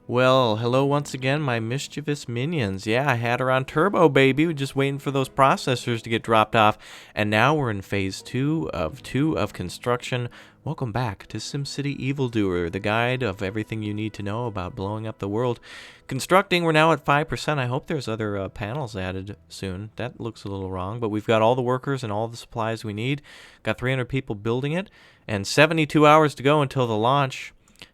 Well, hello once again, my mischievous minions. Yeah, I had her on turbo, baby. We're just waiting for those processors to get dropped off. And now we're in phase 2 of construction. Welcome back to SimCity Evildoer, the guide of everything you need to know about blowing up the world. Constructing, we're now at 5%. I hope there's other panels added soon. That looks a little wrong, but we've got all the workers and all the supplies we need. Got 300 people building it, and 72 hours to go until the launch.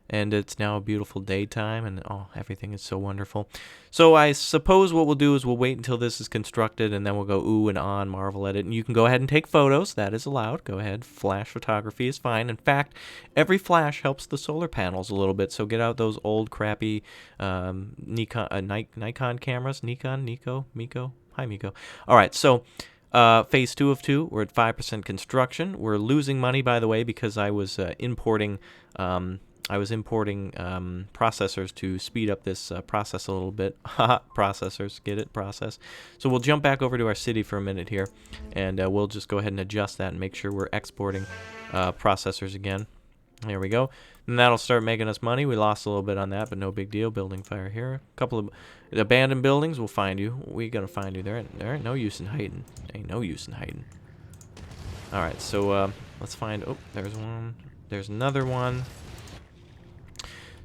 And it's now a beautiful daytime, and oh, everything is so wonderful. So I suppose what we'll do is we'll wait until this is constructed, and then we'll go ooh and ah and marvel at it. And you can go ahead and take photos. That is allowed. Go ahead. Flash photography is fine. In fact, every flash helps the solar panels a little bit. So get out those old crappy Nikon cameras. Miko. Hi, Miko. All right, so phase 2 of 2, we're at 5% construction. We're losing money, by the way, because I was importing processors to speed up this process a little bit. Processors, get it? Process. So we'll jump back over to our city for a minute here, and we'll just go ahead and adjust that and make sure we're exporting processors again. There we go. And that'll start making us money. We lost a little bit on that, but no big deal. Building fire here. A couple of abandoned buildings. We'll find you. We gotta find you. There ain't no use in hiding. Ain't no use in hiding. All right, so let's find. Oh, there's one. There's another one.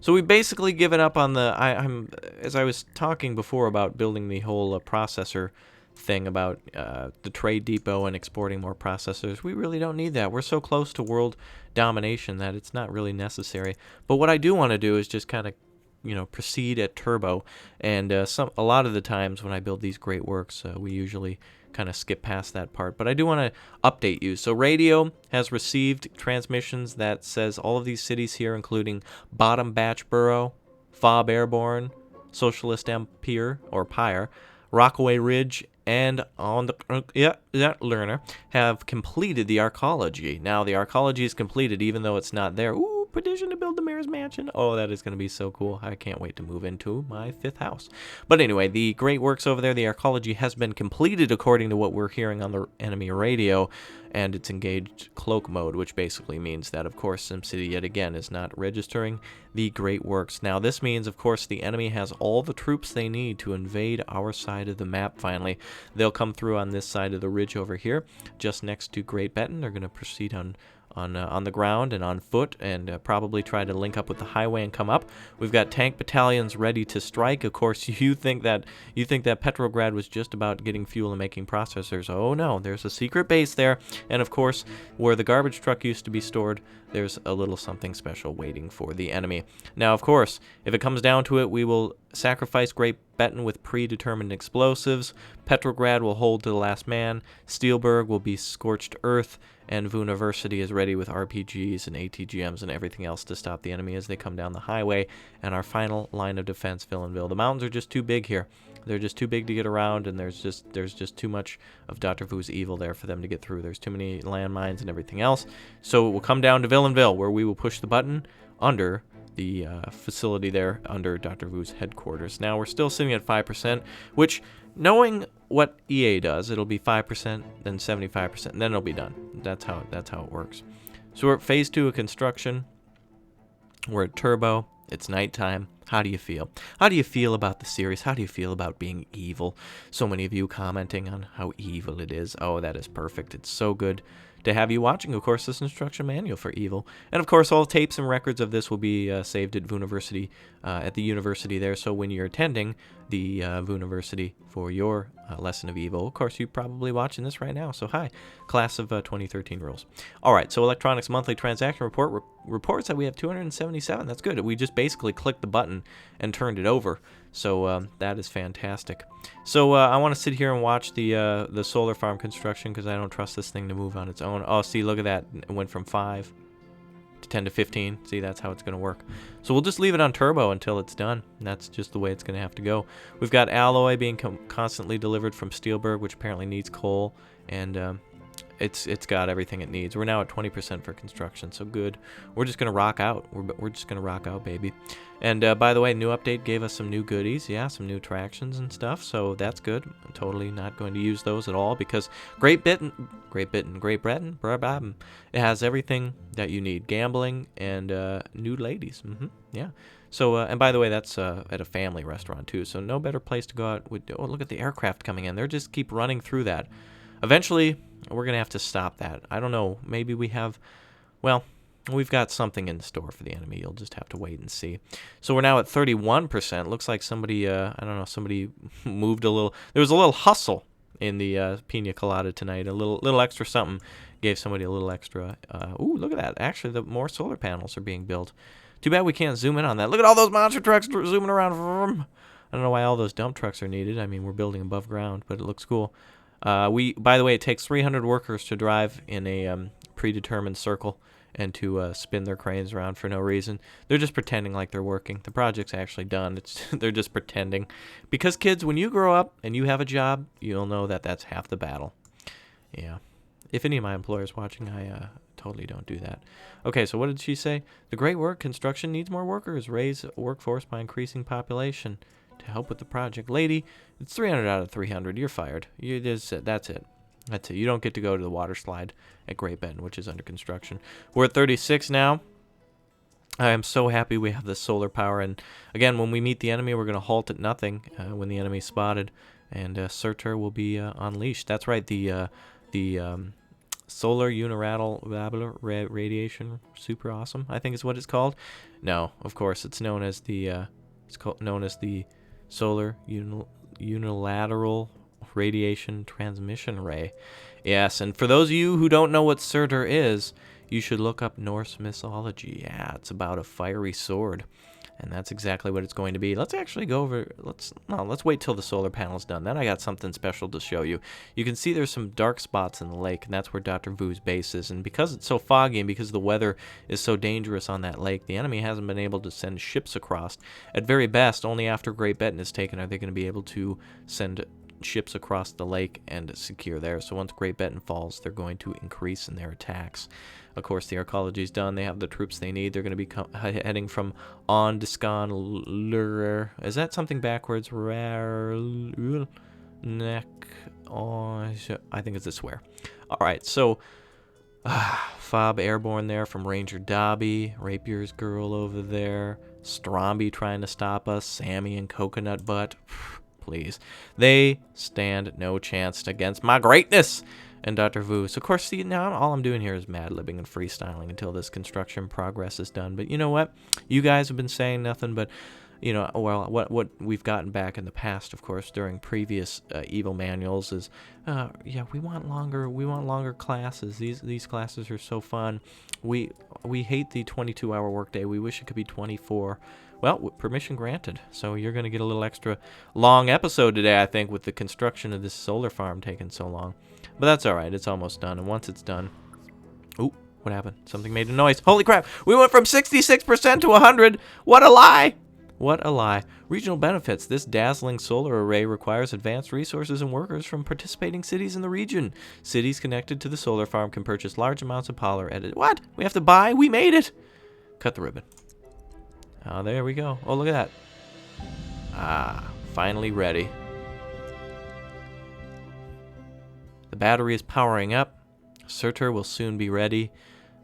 So we've basically given up on the, as I was talking before about building the whole processor thing about the trade depot and exporting more processors, we really don't need that. We're so close to world domination that it's not really necessary. But what I do want to do is just kind of, proceed at turbo. And a lot of the times when I build these great works, we usually kind of skip past that part, but I do want to update you. So radio has received transmissions that says all of these cities here, including Bottom Batch Borough, Fob Airborne, Socialist Empire or Pyre, Rockaway Ridge, and on the learner have completed the arcology. Now the arcology is completed, even though it's not there. Ooh, petition to build the mayor's mansion. Oh, that is going to be so cool. I can't wait to move into my 5th house. But anyway, the great works over there, the arcology has been completed according to what we're hearing on the enemy radio, and it's engaged cloak mode, which basically means that, of course, SimCity yet again is not registering the great works. Now, this means, of course, the enemy has all the troops they need to invade our side of the map finally. They'll come through on this side of the ridge over here, just next to Great Benton. They're going to proceed on the ground and on foot, and probably try to link up with the highway and come up. We've got tank battalions ready to strike. Of course, you think that Petrograd was just about getting fuel and making processors. Oh no, there's a secret base there, and of course, where the garbage truck used to be stored, there's a little something special waiting for the enemy. Now, of course, if it comes down to it, we will sacrifice Great Benton with predetermined explosives. Petrograd will hold to the last man. Steelberg will be scorched earth, and University is ready with RPGs and ATGMs and everything else to stop the enemy as they come down the highway. And our final line of defense, Villanville. The mountains are just too big here. They're just too big to get around, and there's just too much of Dr. Vu's evil there for them to get through. There's too many landmines and everything else. So it will come down to Villanville, where we will push the button under the facility there under Dr. Vu's headquarters. Now we're still sitting at 5%, which, knowing what EA does, it'll be 5%, then 75%, and then it'll be done. That's how it works. So we're at phase 2 of construction. We're at turbo. It's nighttime. How do you feel? How do you feel about the series? How do you feel about being evil? So many of you commenting on how evil it is. Oh, that is perfect. It's so good to have you watching, of course, this instruction manual for evil. And, of course, all tapes and records of this will be saved at University, at the university there. So when you're attending the University for your lesson of evil, of course, you're probably watching this right now. So, hi, class of 2013 rules. All right, so Electronics Monthly Transaction Report reports that we have 277. That's good. We just basically clicked the button and turned it over. So that is fantastic. So I want to sit here and watch the solar farm construction because I don't trust this thing to move on its own. Oh, see, look at that. It went from 5 to 10 to 15. See, that's how it's going to work. So we'll just leave it on turbo until it's done. That's just the way it's going to have to go. We've got alloy being constantly delivered from Steelberg, which apparently needs coal, and it's got everything it needs. We're now at 20% for construction, so good. We're just gonna rock out. We're just gonna rock out, baby. And by the way, new update gave us some new goodies. Yeah, some new attractions and stuff. So that's good. I'm totally not going to use those at all because Great Britain, it has everything that you need. Gambling and nude ladies. Yeah. So, and by the way, that's at a family restaurant too. So no better place to go out. Oh, look at the aircraft coming in. They're just keep running through that. Eventually, we're gonna have to stop that. I don't know. Maybe we have. Well, we've got something in store for the enemy. You'll just have to wait and see. So we're now at 31%. Looks like somebody, I don't know, somebody moved a little. There was a little hustle in the Pina Colada tonight. A little extra something gave somebody a little extra. Ooh, look at that. Actually, the more solar panels are being built. Too bad we can't zoom in on that. Look at all those monster trucks zooming around. I don't know why all those dump trucks are needed. I mean, we're building above ground, but it looks cool. By the way, it takes 300 workers to drive in a predetermined circle and to spin their cranes around for no reason. They're just pretending like they're working. The project's actually done. They're just pretending. Because kids, when you grow up and you have a job, you'll know that that's half the battle. Yeah. If any of my employers watching, I totally don't do that. Okay, so what did she say? The great work. Construction needs more workers. Raise workforce by increasing population to help with the project. Lady, it's 300 out of 300. You're fired. That's it. That's it. You don't get to go to the water slide at Great Bend, which is under construction. We're at 36 now. I am so happy we have this solar power. And again, when we meet the enemy, we're going to halt at nothing when the enemy's spotted. And Surtur will be unleashed. That's right, the solar unilateral radiation, super awesome, I think is what it's called. No, of course, it's known as the solar unilateral radiation transmission ray. Yes, and for those of you who don't know what Surtur is, you should look up Norse mythology. Yeah, it's about a fiery sword, and that's exactly what it's going to be. Let's actually go over. Let's wait till the solar panel's done. Then I got something special to show you. You can see there's some dark spots in the lake, and that's where Dr. Vu's base is. And because it's so foggy and because the weather is so dangerous on that lake, the enemy hasn't been able to send ships across. At very best, only after Great Britain is taken are they going to be able to send ships across the lake and secure there. So once Great Britain falls, they're going to increase in their attacks. Of course, the archaeology's done. They have the troops they need. They're going to be heading from Ondiscan Lurer. Is that something backwards? Neck. I think it's this where. All right, so Fob airborne there from Ranger Dobby. Rapier's girl over there. Stromby trying to stop us. Sammy and Coconut Butt. Please. They stand no chance against my greatness and Dr. Vu. So, of course, see, now all I'm doing here is mad-libbing and freestyling until this construction progress is done. But you know what? You guys have been saying nothing but, you know, well, what we've gotten back in the past, of course, during previous Evil manuals is, yeah, we want longer classes. These classes are so fun. We hate the 22-hour workday. We wish it could be 24. Well, permission granted. So you're going to get a little extra long episode today, I think, with the construction of this solar farm taking so long. But that's all right. It's almost done. And once it's done... Ooh, what happened? Something made a noise. Holy crap. We went from 66% to 100. What a lie. What a lie. Regional benefits. This dazzling solar array requires advanced resources and workers from participating cities in the region. Cities connected to the solar farm can purchase large amounts of power at it. What? We have to buy? We made it. Cut the ribbon. Oh, there we go. Oh, look at that. Ah, finally ready. The battery is powering up. Surtur will soon be ready.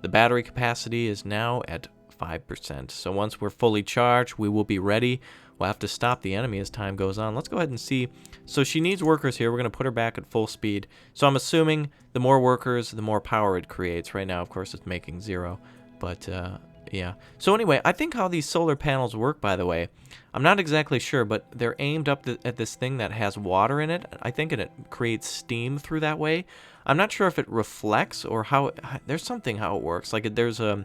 The battery capacity is now at 5%. So once we're fully charged, we will be ready. We'll have to stop the enemy as time goes on. Let's go ahead and see. So she needs workers here. We're going to put her back at full speed. So I'm assuming the more workers, the more power it creates. Right now, of course, it's making 0. But, yeah. So anyway, I think how these solar panels work, by the way, I'm not exactly sure, but they're aimed up at this thing that has water in it. I think it creates steam through that way. I'm not sure if it reflects or how there's something how it works. Like there's a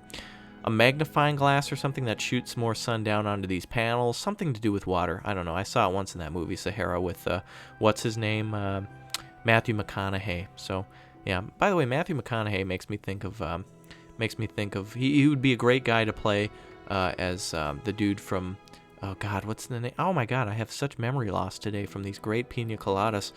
magnifying glass or something that shoots more sun down onto these panels. Something to do with water. I don't know. I saw it once in that movie, Sahara, with, what's his name? Matthew McConaughey. So, yeah. By the way, Matthew McConaughey makes me think of he would be a great guy to play as the dude from, oh god, what's the name? Oh my god, I have such memory loss today from these great pina coladas,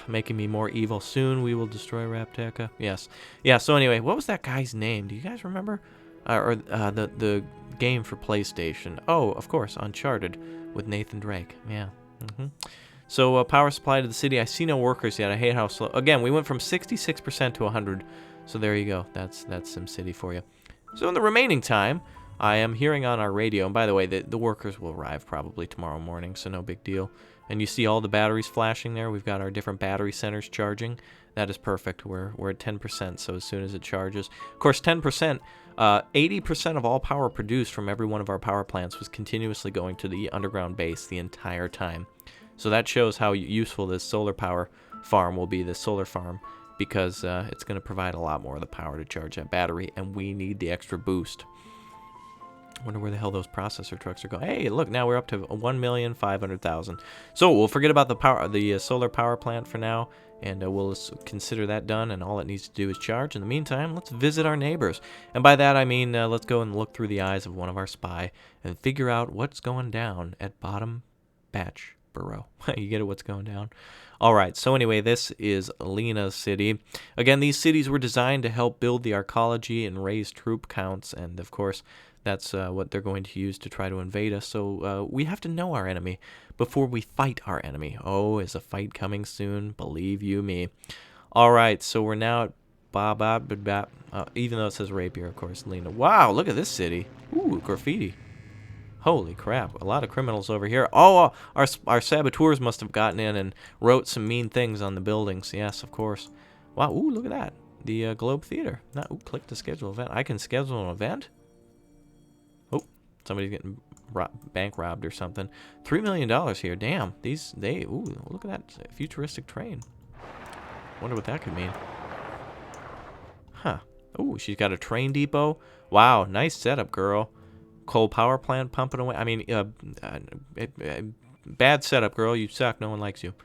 making me more evil. Soon we will destroy Rapteca. Yes, yeah. So anyway, what was that guy's name? Do you guys remember? Or the game for PlayStation? Oh, of course, Uncharted with Nathan Drake. Yeah. So power supply to the city. I see no workers yet. I hate how slow. Again, we went from 66% to 100. So there you go. That's SimCity for you. So in the remaining time, I am hearing on our radio, and by the way, the workers will arrive probably tomorrow morning, so no big deal. And you see all the batteries flashing there. We've got our different battery centers charging. That is perfect. We're at 10%, so as soon as it charges. Of course, 10%, 80% of all power produced from every one of our power plants was continuously going to the underground base the entire time. So that shows how useful this solar power farm will be, this solar farm, because it's going to provide a lot more of the power to charge that battery, and we need the extra boost. I wonder where the hell those processor trucks are going. Hey, look, now we're up to 1,500,000. So we'll forget about the solar power plant for now, and we'll consider that done, and all it needs to do is charge. In the meantime, let's visit our neighbors. And by that, I mean let's go and look through the eyes of one of our spy and figure out what's going down at Bottom Batch Burrow. You get it, what's going down? All right, so anyway, this is Lena's city. Again, these cities were designed to help build the arcology and raise troop counts, and of course, that's what they're going to use to try to invade us. So we have to know our enemy before we fight our enemy. Oh, is a fight coming soon? Believe you me. All right, so we're now at even though it says rapier, of course, Lena. Wow, look at this city. Ooh, graffiti. Holy crap, a lot of criminals over here. Oh, our saboteurs must have gotten in and wrote some mean things on the buildings. Yes, of course. Wow, ooh, look at that. The Globe Theater. Now, ooh, click to schedule event. I can schedule an event? Oh, somebody's getting bank robbed or something. $3 million here. Damn, ooh, look at that futuristic train. Wonder what that could mean. Huh. Ooh, she's got a train depot. Wow, nice setup, girl. Coal power plant pumping away. I mean, bad setup, girl. You suck. No one likes you.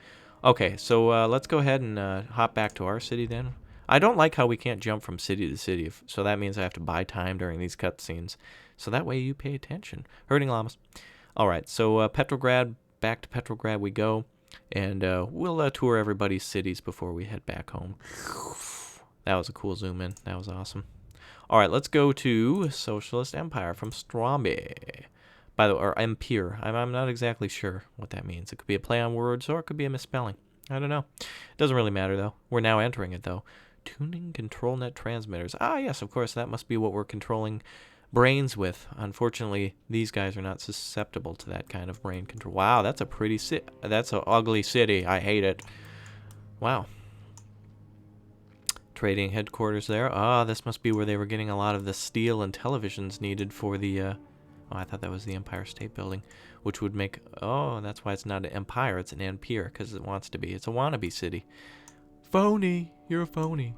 Okay, so let's go ahead and hop back to our city then. I don't like how we can't jump from city to city, so that means I have to buy time during these cutscenes. So that way you pay attention. Herding llamas. All right, so Petrograd, back to Petrograd we go, and we'll tour everybody's cities before we head back home. That was a cool zoom in. That was awesome. All right, let's go to Socialist Empire from Stromby. By the way, or Empire. I'm not exactly sure what that means. It could be a play on words, or it could be a misspelling. I don't know. It doesn't really matter, though. We're now entering it, though. Tuning control net transmitters. Ah, yes, of course, that must be what we're controlling brains with. Unfortunately, these guys are not susceptible to that kind of brain control. Wow, that's a pretty city. That's an ugly city. I hate it. Wow. Trading headquarters there. Ah, this must be where they were getting a lot of the steel and televisions needed for the, oh, I thought that was the Empire State Building, which would make, oh, that's why it's not an empire, it's an empire, because it wants to be. It's a wannabe city. Phony. You're a phony.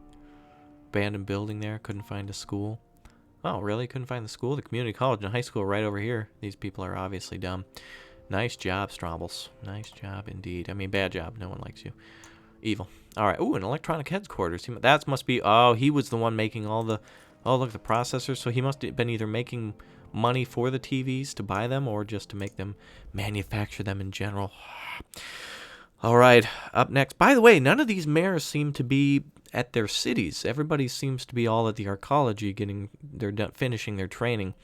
Abandoned building there. Couldn't find a school. Oh, really? Couldn't find the school? The community college and high school right over here. These people are obviously dumb. Nice job, Strombles. Nice job indeed. I mean, bad job. No one likes you. Evil. All right. Ooh, an electronic headquarters. That must be... Oh, he was the one making all the... Oh, look, the processors. So he must have been either making money for the TVs to buy them or just to make them manufacture them in general. All right. Up next. By the way, none of these mayors seem to be at their cities. Everybody seems to be all at the arcology finishing their training.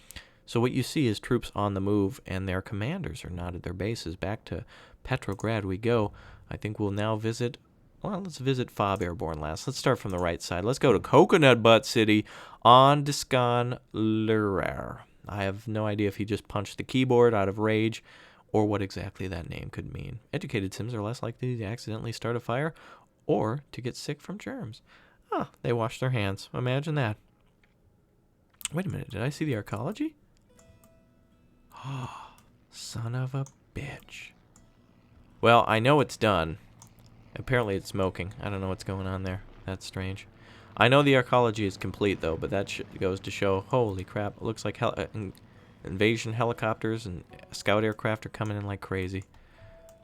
So what you see is troops on the move, and their commanders are not at their bases. Back to Petrograd we go. I think we'll now visit... Well, let's visit Fob Airborne last. Let's start from the right side. Let's go to Coconut Butt City on Discan Lurar. I have no idea if he just punched the keyboard out of rage or what exactly that name could mean. Educated Sims are less likely to accidentally start a fire or to get sick from germs. Oh, they wash their hands. Imagine that. Wait a minute. Did I see the arcology? Oh, son of a bitch. Well, I know it's done. Apparently it's smoking. I don't know what's going on there. That's strange. I know the arcology is complete, though, but that goes to show, holy crap, it looks like invasion helicopters and scout aircraft are coming in like crazy.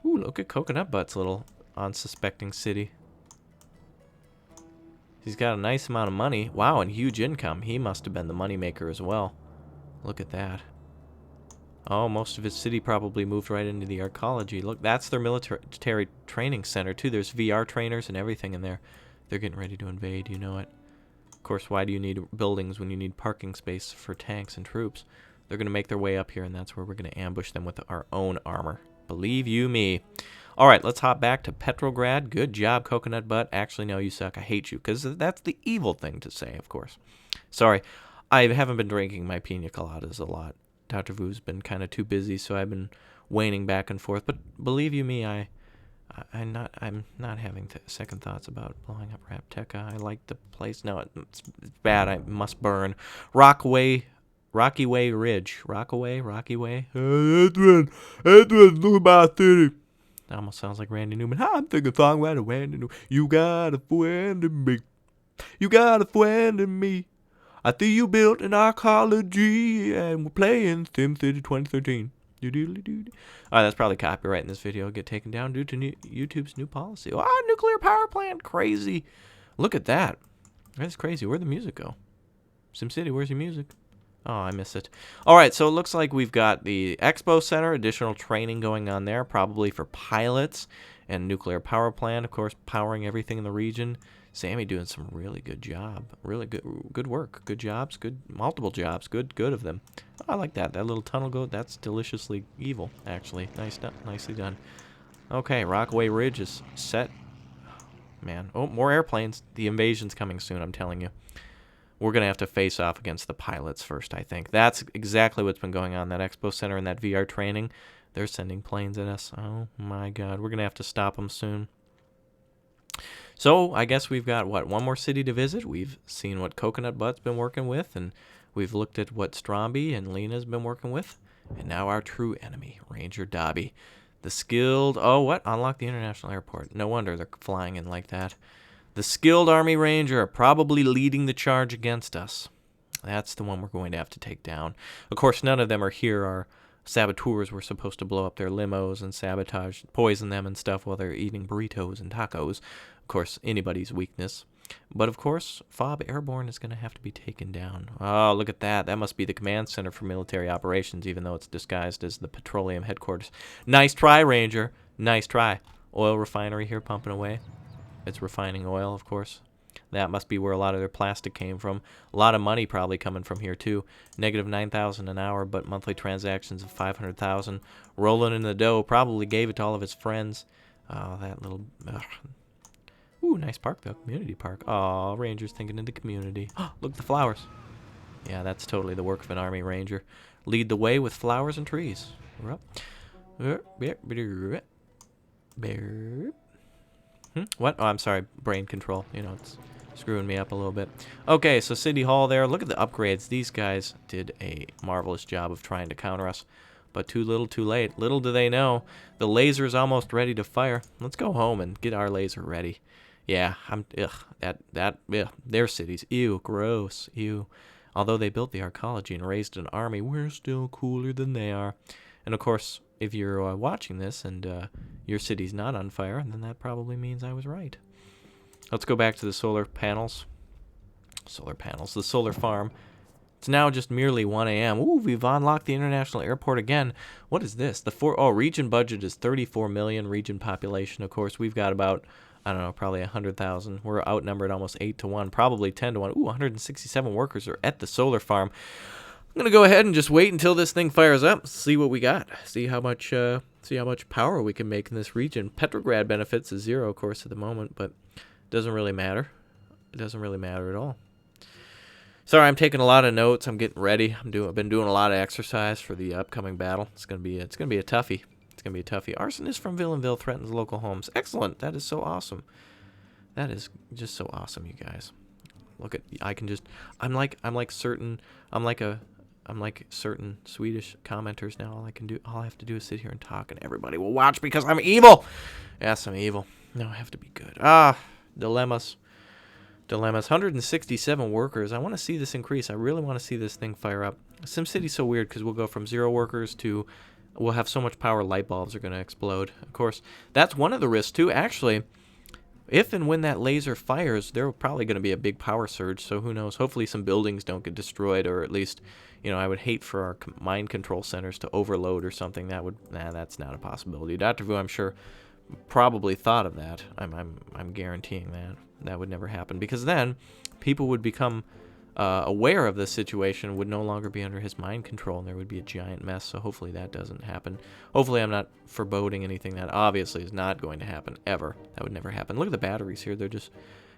Ooh, look at Coconut Butt's little unsuspecting city. He's got a nice amount of money. Wow, and huge income. He must have been the moneymaker as well. Look at that. Oh, most of his city probably moved right into the arcology. Look, that's their military training center, too. There's VR trainers and everything in there. They're getting ready to invade, you know it. Of course, why do you need buildings when you need parking space for tanks and troops? They're going to make their way up here, and that's where we're going to ambush them with our own armor. Believe you me. All right, let's hop back to Petrograd. Good job, Coconut Butt. Actually, no, you suck. I hate you, because that's the evil thing to say, of course. Sorry. I haven't been drinking my pina coladas a lot. Dr. Vu's been kind of too busy, so I've been waning back and forth. But believe you me, I'm not having second thoughts about blowing up Rapteca. I like the place. No, it's bad. I must burn. Rocky Way Ridge. Rocky Way. Edwin, look at my city. That almost sounds like Randy Newman. I'm thinking a song about Randy Newman. You got a friend in me. You got a friend in me. I see you built an arcology, and we're playing SimCity 2013. Alright, that's probably copyright in this video. Get taken down due to YouTube's new policy. Oh, nuclear power plant. Crazy. Look at that. That's crazy. Where'd the music go? SimCity, where's your music? Oh, I miss it. Alright, so it looks like we've got the Expo Center, additional training going on there, probably for pilots, and nuclear power plant, of course, powering everything in the region. Sammy doing some really good job. Really good work. Good jobs. Multiple jobs. Good of them. Oh, I like that. That little tunnel goat, that's deliciously evil, actually. Nicely done. Okay, Rockaway Ridge is set. Man. Oh, more airplanes. The invasion's coming soon, I'm telling you. We're going to have to face off against the pilots first, I think. That's exactly what's been going on. That Expo Center and that VR training. They're sending planes at us. Oh, my God. We're going to have to stop them soon. So, I guess we've got, what, one more city to visit? We've seen what Coconut Butt's been working with, and we've looked at what Stromby and Lena's been working with. And now our true enemy, Ranger Dobby. The skilled... Oh, what? Unlock the international airport. No wonder they're flying in like that. The skilled Army Ranger are probably leading the charge against us. That's the one we're going to have to take down. Of course, none of them are here. Our saboteurs were supposed to blow up their limos and sabotage, poison them and stuff while they're eating burritos and tacos. Of course, anybody's weakness. But of course, FOB Airborne is going to have to be taken down. Oh, look at that. That must be the command center for military operations, even though it's disguised as the petroleum headquarters. Nice try, Ranger. Nice try. Oil refinery here pumping away. It's refining oil, of course. That must be where a lot of their plastic came from. A lot of money probably coming from here, too. Negative 9,000 an hour, but monthly transactions of 500,000. Rolling in the dough. Probably gave it to all of his friends. Oh, that little... Ooh, nice park, though. Community park. Aw, Rangers thinking of the community. Look at the flowers. Yeah, that's totally the work of an Army Ranger. Lead the way with flowers and trees. What? Oh, I'm sorry. Brain control. You know, it's screwing me up a little bit. Okay, so City Hall there. Look at the upgrades. These guys did a marvelous job of trying to counter us. But too little, too late. Little do they know, the laser's almost ready to fire. Let's go home and get our laser ready. Yeah, their cities. Ew, gross. Ew. Although they built the arcology and raised an army, we're still cooler than they are. And of course, if you're watching this and your city's not on fire, then that probably means I was right. Let's go back to the solar panels. The solar farm. It's now just merely 1 a.m. Ooh, we've unlocked the international airport again. What is this? Region budget is 34 million. Region population, of course, we've got about, I don't know, probably 100,000. We're outnumbered almost 8 to 1, probably 10 to 1. Ooh, 167 workers are at the solar farm. I'm going to go ahead and just wait until this thing fires up, see what we got, see how much power we can make in this region. Petrograd benefits is 0, of course, at the moment, but it doesn't really matter. It doesn't really matter at all. Sorry, I'm taking a lot of notes. I'm getting ready. I've been doing a lot of exercise for the upcoming battle. It's gonna be a toughie. It's gonna be a toughie. Arsonist from Villanville threatens local homes. Excellent. That is so awesome. That is just so awesome, you guys. Look at, I'm like certain Swedish commenters now. All I have to do is sit here and talk, and everybody will watch because I'm evil. Yes, I'm evil. No, I have to be good. Dilemmas. 167 workers. I want to see this increase. I really want to see this thing fire up. SimCity's so weird because we'll go from 0 workers to we'll have so much power light bulbs are going to explode. Of course, that's one of the risks too. Actually, if and when that laser fires, there's probably going to be a big power surge. So who knows? Hopefully some buildings don't get destroyed, or at least, you know, I would hate for our mind control centers to overload or something. That's not a possibility. Dr. Vu, I'm sure, probably thought of that. I'm guaranteeing that would never happen, because then people would become aware of the situation, would no longer be under his mind control, and there would be a giant mess. So hopefully that doesn't happen. Hopefully I'm not foreboding anything that obviously is not going to happen ever. That would never happen. Look at the batteries here. They're just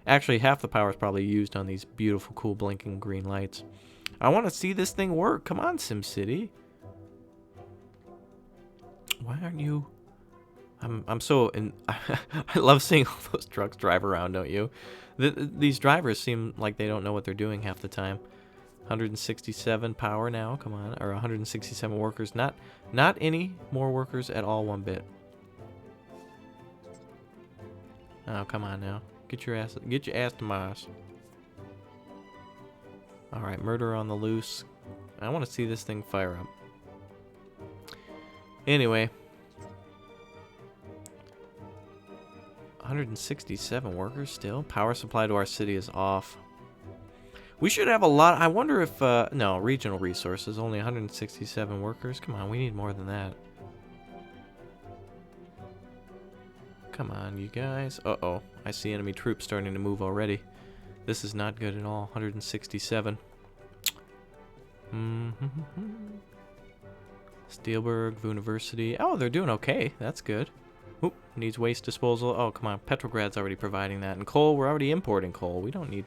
actually half the power is probably used on these beautiful, cool, blinking green lights. I want to see this thing work. Come on, SimCity. Why aren't you... I'm so... I love seeing all those trucks drive around, don't you? These drivers seem like they don't know what they're doing half the time. 167 power now, come on. Or 167 workers. Not any more workers at all one bit. Oh, come on now. Get your ass to Mars. Alright, murder on the loose. I want to see this thing fire up. Anyway. 167 workers still. Power supply to our city is off. We should have a lot. I wonder if... no, regional resources. Only 167 workers. Come on, we need more than that. Come on, you guys. Uh-oh. I see enemy troops starting to move already. This is not good at all. 167. Steelberg, University. Oh, they're doing okay. That's good. Oop, needs waste disposal. Oh, come on. Petrograd's already providing that. And coal, we're already importing coal. We don't need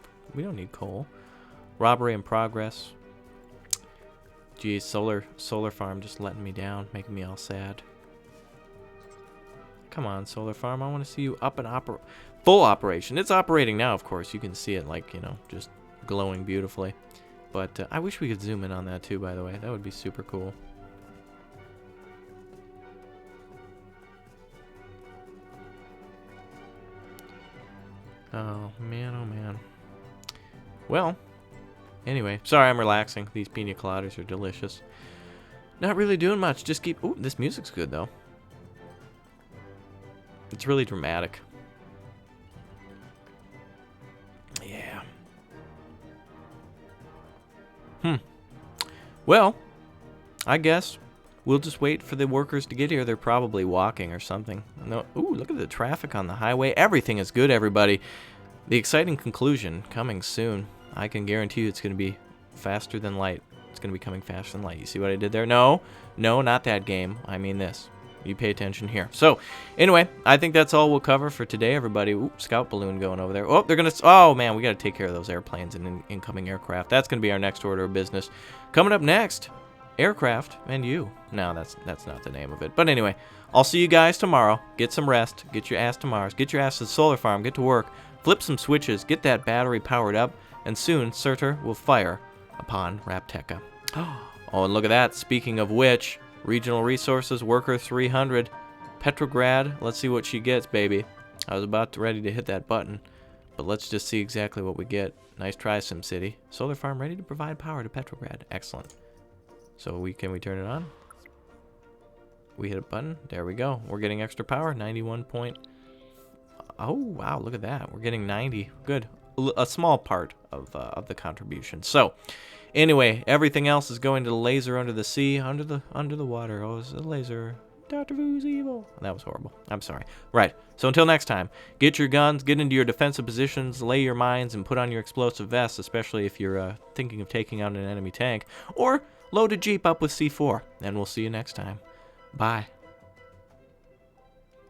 coal. Robbery in progress. Geez, solar farm just letting me down, making me all sad. Come on, solar farm. I want to see you up and full operation. It's operating now, of course. You can see it, like, you know, just glowing beautifully. But I wish we could zoom in on that too, by the way. That would be super cool. Oh, man, oh, man. Well, anyway. Sorry, I'm relaxing. These pina coladas are delicious. Not really doing much. Just keep... Ooh, this music's good, though. It's really dramatic. Yeah. Well, I guess we'll just wait for the workers to get here. They're probably walking or something. No. Ooh, look at the traffic on the highway. Everything is good, everybody. The exciting conclusion coming soon. I can guarantee you it's going to be faster than light. It's going to be coming faster than light. You see what I did there? No, not that game. I mean this. You pay attention here. So, anyway, I think that's all we'll cover for today, everybody. Ooh, scout balloon going over there. Oh, they're going to... Oh, man, we got to take care of those airplanes and incoming aircraft. That's going to be our next order of business. Coming up next, aircraft and you. No, that's not the name of it. But anyway, I'll see you guys tomorrow. Get some rest. Get your ass to Mars. Get your ass to the solar farm. Get to work. Flip some switches. Get that battery powered up. And soon, Surtur will fire upon Rapteka. Oh, and look at that. Speaking of which... Regional resources, worker 300. Petrograd, let's see what she gets, baby. I was ready to hit that button, but let's just see exactly what we get. Nice try, SimCity. Solar farm ready to provide power to Petrograd. Excellent. So can we turn it on? We hit a button. There we go. We're getting extra power. 91 point. Oh, wow, look at that. We're getting 90. Good. A small part of the contribution. So, anyway, everything else is going to the laser under the sea, under the water. Oh, it's a laser. Dr. Vu's evil. That was horrible. I'm sorry. Right. So until next time, get your guns, get into your defensive positions, lay your mines, and put on your explosive vests, especially if you're thinking of taking out an enemy tank, or load a Jeep up with C4. And we'll see you next time. Bye.